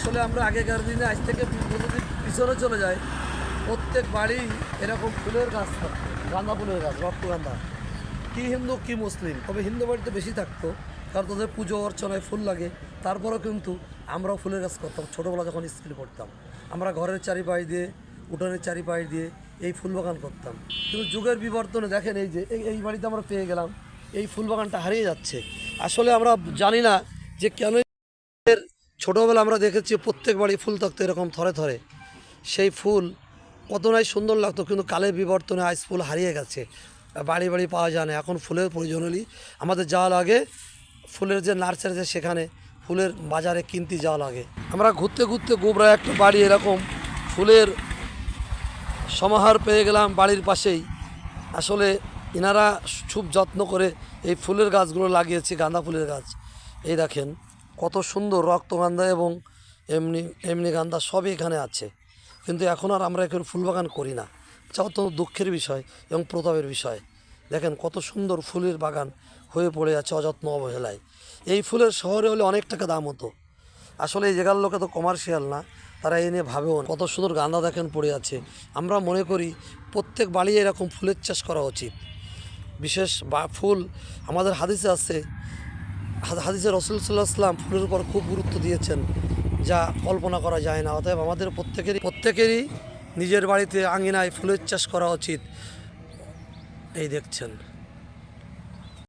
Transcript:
আসলে আমরা আগেকার দিনে আজ থেকে যদি পিছনে চলে যাই, প্রত্যেক বাড়ি এরকম ফুলের গাছ থাকতো, গাঁদা ফুলের গাছ, রক্তগাঁদা। কি হিন্দু কি মুসলিম, তবে হিন্দু বাড়িতে বেশি থাকতো, কারণ তাদের পুজো অর্চনায় ফুল লাগে। তারপরেও কিন্তু আমরাও ফুলের গাছ করতাম ছোটোবেলা যখন স্কুলে পড়তাম। আমরা ঘরের চারিপাশ দিয়ে, উঠোনের চারিপাশ দিয়ে এই ফুল বাগান করতাম। কিন্তু যুগের বিবর্তনে দেখেন এই যে এই বাড়িতে আমরা পেয়ে গেলাম, এই ফুল বাগানটা হারিয়ে যাচ্ছে। আসলে আমরা জানি না যে কেন। ছোটোবেলা আমরা দেখেছি প্রত্যেক বাড়ি ফুল থাকতো এরকম থরে থরে, সেই ফুল কত নাই সুন্দর লাগতো। কিন্তু কালের বিবর্তনে আজ ফুল হারিয়ে গেছে, বাড়ি বাড়ি পাওয়া যায় না। এখন ফুলের প্রয়োজন হলেই আমাদের যাওয়া লাগে ফুলের যে নার্সারি আছে সেখানে, ফুলের বাজারে কিনতে যাওয়া লাগে। আমরা ঘুরতে ঘুরতে গোবরা একটা বাড়ি এরকম ফুলের সমাহার পেয়ে গেলাম বাড়ির পাশেই। আসলে এনারা খুব যত্ন করে এই ফুলের গাছগুলো লাগিয়েছে, গাঁদা ফুলের গাছ। এই দেখেন কত সুন্দর রক্তগাঁদা এবং এমনি এমনি গাঁদা সবই এখানে আছে। কিন্তু এখন আর আমরা এখানে ফুল বাগান করি না, যা অত্যন্ত দুঃখের বিষয় এবং প্রতাপের বিষয়। দেখেন কত সুন্দর ফুলের বাগান হয়ে পড়ে আছে অযত্ন অবহেলায়। এই ফুলের শহরে হলে অনেক টাকা দাম হতো। আসলে এই জায়গার লোকে তো কমার্শিয়াল না, তারা এই নিয়ে ভাবেও না। কত সুন্দর গাঁদা দেখেন পড়ে আছে। আমরা মনে করি প্রত্যেক বাড়ি এরকম ফুলের চাষ করা উচিত। বিশেষ ফুল আমাদের হাদিসে আছে, হাদিসে রাসূল সাল্লাল্লাহু আলাইহি ওয়াসাল্লাম ফুলের উপর খুব গুরুত্ব দিয়েছেন, যা কল্পনা করা যায় না। অতএব আমাদের প্রত্যেকেরই নিজের বাড়িতে আঙিনায় ফুলের চাষ করা উচিত। এই দেখছেন।